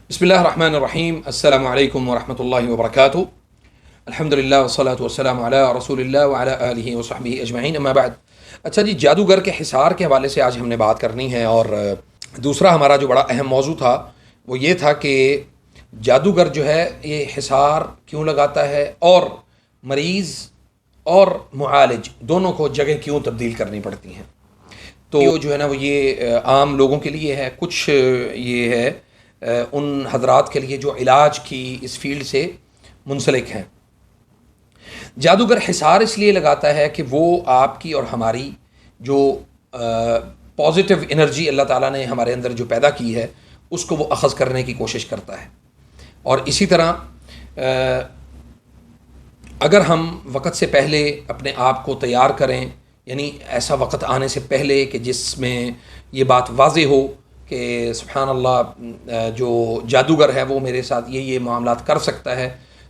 بسم اللہ الرحمن الرحیم، السلام علیکم ورحمۃ اللہ وبرکاتہ۔ الحمدللہ والصلاۃ والسلام علی رسول اللہ وعلی آلہ وصحبہ اجمعین، اما بعد۔ اچھا جی، جادوگر کے حصار کے حوالے سے آج ہم نے بات کرنی ہے، اور دوسرا ہمارا جو بڑا اہم موضوع تھا وہ یہ تھا کہ جادوگر جو ہے یہ حصار کیوں لگاتا ہے، اور مریض اور معالج دونوں کو جگہ کیوں تبدیل کرنی پڑتی ہیں۔ تو جو ہے نا وہ یہ عام لوگوں کے لیے ہے، کچھ یہ ہے ان حضرات کے لیے جو علاج کی اس فیلڈ سے منسلک ہیں۔ جادوگر حصار اس لیے لگاتا ہے کہ وہ آپ کی اور ہماری جو پازیٹیو انرجی اللہ تعالیٰ نے ہمارے اندر جو پیدا کی ہے اس کو وہ اخذ کرنے کی کوشش کرتا ہے، اور اسی طرح اگر ہم وقت سے پہلے اپنے آپ کو تیار کریں، یعنی ایسا وقت آنے سے پہلے کہ جس میں یہ بات واضح ہو کہ سبحان اللہ جو جادوگر ہے وہ میرے ساتھ یہ معاملات کر سکتا ہے،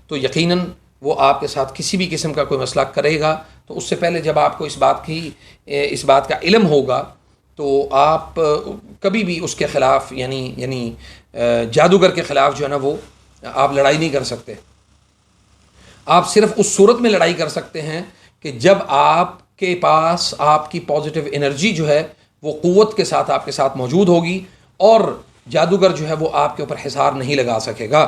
تو یقیناً وہ آپ کے ساتھ کسی بھی قسم کا کوئی مسئلہ کرے گا، تو اس سے پہلے جب آپ کو اس بات کا علم ہوگا تو آپ کبھی بھی اس کے خلاف یعنی جادوگر کے خلاف جو ہے نا وہ آپ لڑائی نہیں کر سکتے۔ آپ صرف اس صورت میں لڑائی کر سکتے ہیں کہ جب آپ کے پاس آپ کی پازیٹیو انرجی جو ہے وہ قوت کے ساتھ آپ کے ساتھ موجود ہوگی، اور جادوگر جو ہے وہ آپ کے اوپر حصار نہیں لگا سکے گا۔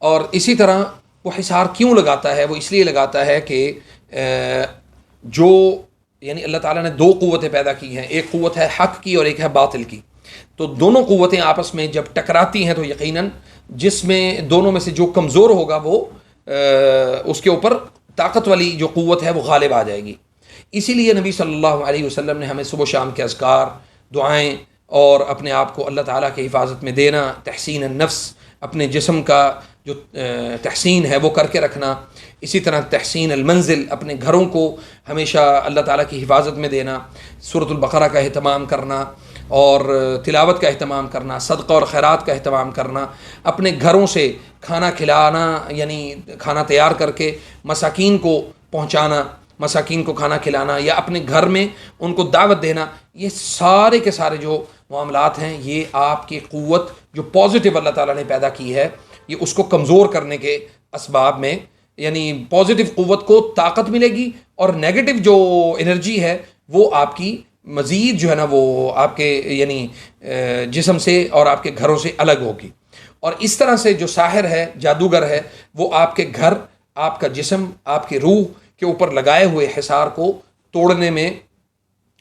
اور اسی طرح وہ حصار کیوں لگاتا ہے؟ وہ اس لیے لگاتا ہے کہ جو یعنی اللہ تعالیٰ نے دو قوتیں پیدا کی ہیں، ایک قوت ہے حق کی اور ایک ہے باطل کی، تو دونوں قوتیں آپس میں جب ٹکراتی ہیں تو یقیناً جس میں دونوں میں سے جو کمزور ہوگا وہ اس کے اوپر طاقت والی جو قوت ہے وہ غالب آ جائے گی۔ اسی لیے نبی صلی اللہ علیہ وسلم نے ہمیں صبح و شام کے اذکار، دعائیں، اور اپنے آپ کو اللہ تعالیٰ کی حفاظت میں دینا، تحسین النفس، اپنے جسم کا جو تحسین ہے وہ کر کے رکھنا، اسی طرح تحسین المنزل، اپنے گھروں کو ہمیشہ اللہ تعالیٰ کی حفاظت میں دینا، سورۃ البقرہ کا اہتمام کرنا اور تلاوت کا اہتمام کرنا، صدقہ اور خیرات کا اہتمام کرنا، اپنے گھروں سے کھانا کھلانا، یعنی کھانا تیار کر کے مساکین کو پہنچانا، مساکین کو کھانا کھلانا، یا اپنے گھر میں ان کو دعوت دینا، یہ سارے کے سارے جو معاملات ہیں یہ آپ کی قوت جو پازیٹیو اللہ تعالیٰ نے پیدا کی ہے یہ اس کو کمزور کرنے کے اسباب میں، یعنی پازیٹیو قوت کو طاقت ملے گی، اور نیگیٹو جو انرجی ہے وہ آپ کی مزید جو ہے نا وہ آپ کے یعنی جسم سے اور آپ کے گھروں سے الگ ہوگی۔ اور اس طرح سے جو ساحر ہے، جادوگر ہے، وہ آپ کے گھر، آپ کا جسم، آپ کی روح کے اوپر لگائے ہوئے حصار کو توڑنے میں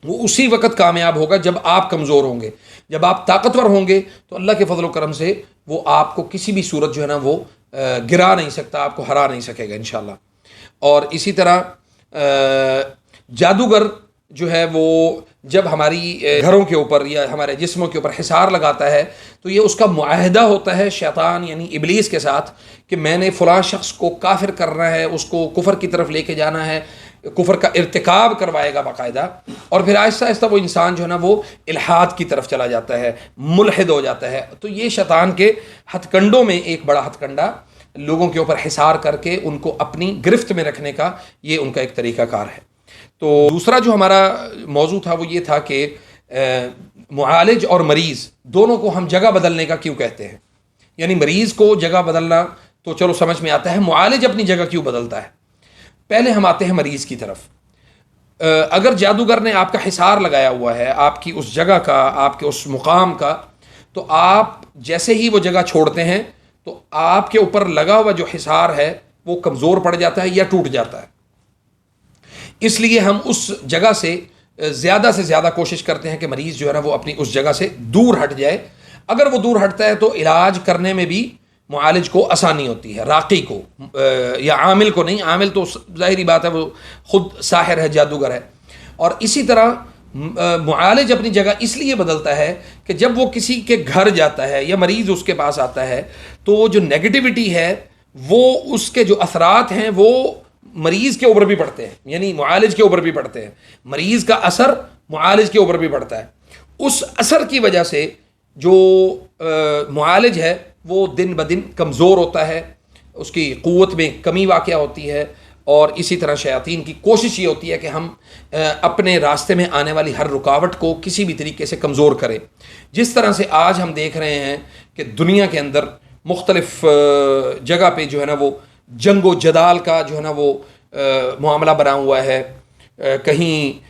وہ اسی وقت کامیاب ہوگا جب آپ کمزور ہوں گے۔ جب آپ طاقتور ہوں گے تو اللہ کے فضل و کرم سے وہ آپ کو کسی بھی صورت جو ہے نا وہ گرا نہیں سکتا، آپ کو ہرا نہیں سکے گا انشاءاللہ۔ اور اسی طرح جادوگر جو ہے وہ جب ہماری گھروں کے اوپر یا ہمارے جسموں کے اوپر حصار لگاتا ہے تو یہ اس کا معاہدہ ہوتا ہے شیطان یعنی ابلیس کے ساتھ کہ میں نے فلاں شخص کو کافر کرنا ہے، اس کو کفر کی طرف لے کے جانا ہے، کفر کا ارتکاب کروائے گا باقاعدہ، اور پھر آہستہ آہستہ وہ انسان جو ہے نا وہ الحاد کی طرف چلا جاتا ہے، ملحد ہو جاتا ہے۔ تو یہ شیطان کے ہتھ کنڈوں میں ایک بڑا ہتھ کنڈا لوگوں کے اوپر حصار کر کے ان کو اپنی گرفت میں رکھنے کا یہ ان کا ایک طریقہ کار ہے۔ تو دوسرا جو ہمارا موضوع تھا وہ یہ تھا کہ معالج اور مریض دونوں کو ہم جگہ بدلنے کا کیوں کہتے ہیں؟ یعنی مریض کو جگہ بدلنا تو چلو سمجھ میں آتا ہے، معالج اپنی جگہ کیوں بدلتا ہے؟ پہلے ہم آتے ہیں مریض کی طرف۔ اگر جادوگر نے آپ کا حصار لگایا ہوا ہے، آپ کی اس جگہ کا، آپ کے اس مقام کا، تو آپ جیسے ہی وہ جگہ چھوڑتے ہیں تو آپ کے اوپر لگا ہوا جو حصار ہے وہ کمزور پڑ جاتا ہے یا ٹوٹ جاتا ہے۔ اس لیے ہم اس جگہ سے زیادہ کوشش کرتے ہیں کہ مریض جو ہے نا وہ اپنی اس جگہ سے دور ہٹ جائے۔ اگر وہ دور ہٹتا ہے تو علاج کرنے میں بھی معالج کو آسانی ہوتی ہے، راقی کو یا عامل کو نہیں، عامل تو ظاہری بات ہے وہ خود ساحر ہے، جادوگر ہے۔ اور اسی طرح معالج اپنی جگہ اس لیے بدلتا ہے کہ جب وہ کسی کے گھر جاتا ہے یا مریض اس کے پاس آتا ہے تو جو نیگیٹیوٹی ہے وہ اس کے جو اثرات ہیں وہ مریض کے اوپر بھی پڑتے ہیں، یعنی معالج کے اوپر بھی پڑتے ہیں، مریض کا اثر معالج کے اوپر بھی پڑتا ہے۔ اس اثر کی وجہ سے جو معالج ہے وہ دن بدن کمزور ہوتا ہے، اس کی قوت میں کمی واقع ہوتی ہے، اور اسی طرح شیاطین کی کوشش یہ ہوتی ہے کہ ہم اپنے راستے میں آنے والی ہر رکاوٹ کو کسی بھی طریقے سے کمزور کریں۔ جس طرح سے آج ہم دیکھ رہے ہیں کہ دنیا کے اندر مختلف جگہ پہ جو ہے نا وہ جنگ و جدال کا جو ہے نا وہ معاملہ بنا ہوا ہے. کہیں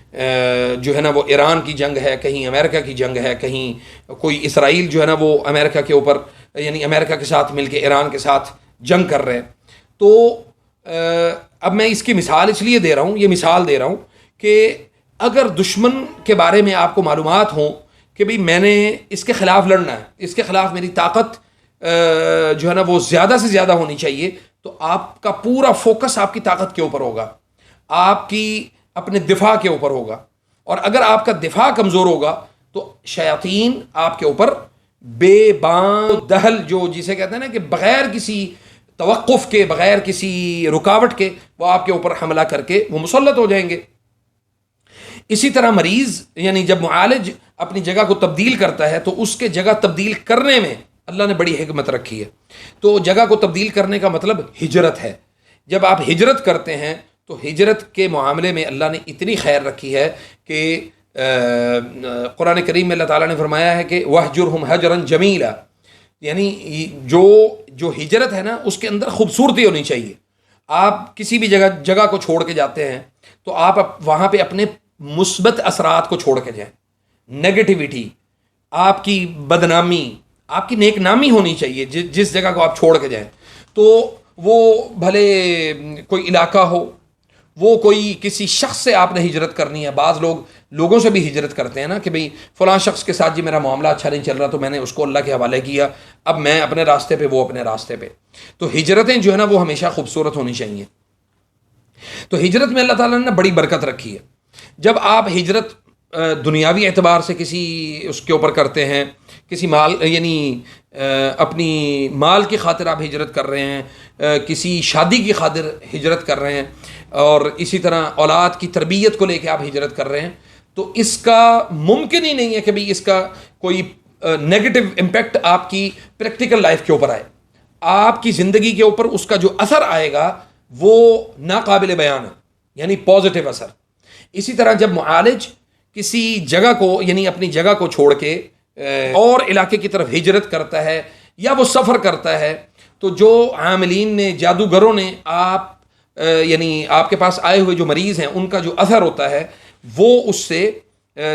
جو ہے نا وہ ایران کی جنگ ہے، کہیں امریکہ کی جنگ ہے، کہیں کوئی اسرائیل جو ہے نا وہ امریکہ کے اوپر یعنی امریکہ کے ساتھ مل کے ایران کے ساتھ جنگ کر رہے ہیں. تو اب میں اس کی مثال اس لیے دے رہا ہوں، یہ مثال دے رہا ہوں کہ اگر دشمن کے بارے میں آپ کو معلومات ہوں کہ بھئی میں نے اس کے خلاف لڑنا ہے، اس کے خلاف میری طاقت جو ہے نا وہ زیادہ سے زیادہ ہونی چاہیے، تو آپ کا پورا فوکس آپ کی طاقت کے اوپر ہوگا، آپ کی اپنے دفاع کے اوپر ہوگا. اور اگر آپ کا دفاع کمزور ہوگا تو شیاطین آپ کے اوپر بے بان دہل، جو جسے کہتے ہیں نا کہ بغیر کسی توقف کے، بغیر کسی رکاوٹ کے وہ آپ کے اوپر حملہ کر کے وہ مسلط ہو جائیں گے. اسی طرح مریض یعنی جب معالج اپنی جگہ کو تبدیل کرتا ہے تو اس کے جگہ تبدیل کرنے میں اللہ نے بڑی حکمت رکھی ہے. تو جگہ کو تبدیل کرنے کا مطلب ہجرت ہے. جب آپ ہجرت کرتے ہیں تو ہجرت کے معاملے میں اللہ نے اتنی خیر رکھی ہے کہ قرآن کریم میں اللہ تعالیٰ نے فرمایا ہے کہ وَاهْجُرْهُمْ هَجْرًا جَمِيلًا، یعنی جو ہجرت ہے نا اس کے اندر خوبصورتی ہونی چاہیے. آپ کسی بھی جگہ کو چھوڑ کے جاتے ہیں تو آپ وہاں پہ اپنے مثبت اثرات کو چھوڑ کے جائیں. نیگیٹیوٹی، آپ کی بدنامی، آپ کی نیک نامی ہونی چاہیے جس جگہ کو آپ چھوڑ کے جائیں. تو وہ بھلے کوئی علاقہ ہو، وہ کوئی کسی شخص سے آپ نے ہجرت کرنی ہے. بعض لوگوں سے بھی ہجرت کرتے ہیں نا کہ بھئی فلاں شخص کے ساتھ جی میرا معاملہ اچھا نہیں چل رہا تو میں نے اس کو اللہ کے حوالے کیا، اب میں اپنے راستے پہ، وہ اپنے راستے پہ. تو ہجرتیں جو ہے نا وہ ہمیشہ خوبصورت ہونی چاہیے. تو ہجرت میں اللہ تعالیٰ نے بڑی برکت رکھی ہے. جب آپ ہجرت دنیاوی اعتبار سے کسی اس کے اوپر کرتے ہیں، کسی مال یعنی اپنی مال کی خاطر آپ ہجرت کر رہے ہیں، کسی شادی کی خاطر ہجرت کر رہے ہیں، اور اسی طرح اولاد کی تربیت کو لے کے آپ ہجرت کر رہے ہیں، تو اس کا ممکن ہی نہیں ہے کہ بھئی اس کا کوئی نیگیٹو امپیکٹ آپ کی پریکٹیکل لائف کے اوپر آئے. آپ کی زندگی کے اوپر اس کا جو اثر آئے گا وہ ناقابل بیان ہے، یعنی پازیٹیو اثر. اسی طرح جب معالج کسی جگہ کو یعنی اپنی جگہ کو چھوڑ کے اور علاقے کی طرف ہجرت کرتا ہے یا وہ سفر کرتا ہے، تو جو عاملین نے، جادوگروں نے یعنی آپ کے پاس آئے ہوئے جو مریض ہیں ان کا جو اثر ہوتا ہے وہ اس سے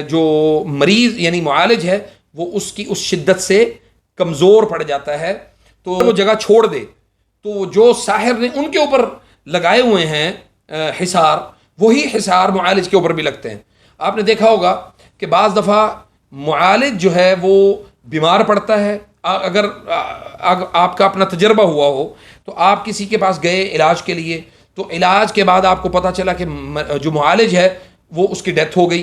جو مریض یعنی معالج ہے وہ اس کی اس شدت سے کمزور پڑ جاتا ہے. تو وہ جگہ چھوڑ دے تو جو ساحر نے ان کے اوپر لگائے ہوئے ہیں حصار، وہی حصار معالج کے اوپر بھی لگتے ہیں. آپ نے دیکھا ہوگا کہ بعض دفعہ معالج جو ہے وہ بیمار پڑتا ہے. اگر آپ کا اپنا تجربہ ہوا ہو تو آپ کسی کے پاس گئے علاج کے لیے، تو علاج کے بعد آپ کو پتہ چلا کہ جو معالج ہے وہ اس کی ڈیتھ ہو گئی،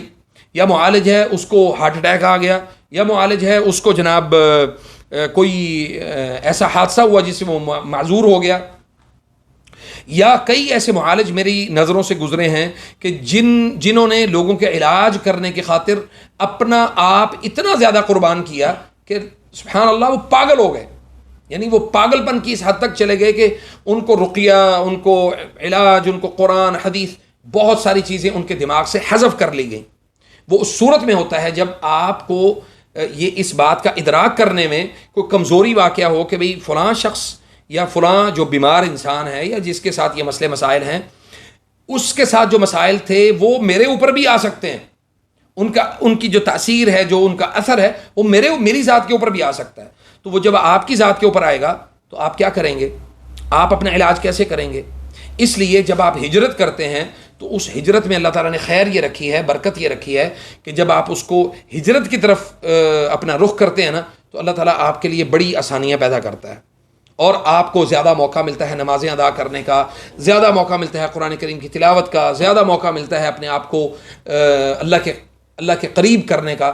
یا معالج ہے اس کو ہارٹ اٹیک آ گیا، یا معالج ہے اس کو جناب کوئی ایسا حادثہ ہوا جس سے وہ معذور ہو گیا. یا کئی ایسے معالج میری نظروں سے گزرے ہیں کہ جنہوں نے لوگوں کے علاج کرنے کی خاطر اپنا آپ اتنا زیادہ قربان کیا کہ سبحان اللہ وہ پاگل ہو گئے. یعنی وہ پاگل پن کی اس حد تک چلے گئے کہ ان کو رقیہ، ان کو علاج، ان کو قرآن حدیث، بہت ساری چیزیں ان کے دماغ سے حذف کر لی گئیں. وہ اس صورت میں ہوتا ہے جب آپ کو یہ اس بات کا ادراک کرنے میں کوئی کمزوری واقع ہو کہ بھئی فلاں شخص یا فلاں جو بیمار انسان ہے یا جس کے ساتھ یہ مسئلے مسائل ہیں، اس کے ساتھ جو مسائل تھے وہ میرے اوپر بھی آ سکتے ہیں. ان کی جو تاثیر ہے، جو ان کا اثر ہے، وہ میری ذات کے اوپر بھی آ سکتا ہے. تو وہ جب آپ کی ذات کے اوپر آئے گا تو آپ کیا کریں گے؟ آپ اپنا علاج کیسے کریں گے؟ اس لیے جب آپ ہجرت کرتے ہیں تو اس ہجرت میں اللہ تعالیٰ نے خیر یہ رکھی ہے، برکت یہ رکھی ہے کہ جب آپ اس کو ہجرت کی طرف اپنا رخ کرتے ہیں نا تو اللہ تعالیٰ آپ کے لیے بڑی آسانیاں پیدا کرتا ہے، اور آپ کو زیادہ موقع ملتا ہے نمازیں ادا کرنے کا، زیادہ موقع ملتا ہے قرآن کریم کی تلاوت کا، زیادہ موقع ملتا ہے اپنے آپ کو اللہ کے قریب کرنے کا.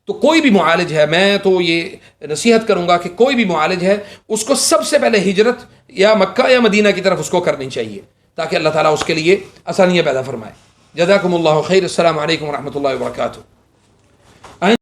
تو کوئی بھی معالج ہے، میں تو یہ نصیحت کروں گا کہ کوئی بھی معالج ہے اس کو سب سے پہلے ہجرت یا مکہ یا مدینہ کی طرف اس کو کرنی چاہیے تاکہ اللہ تعالیٰ اس کے لیے آسانیاں پیدا فرمائے. جزاکم اللہ خیر. السلام علیکم ورحمۃ اللہ وبرکاتہ.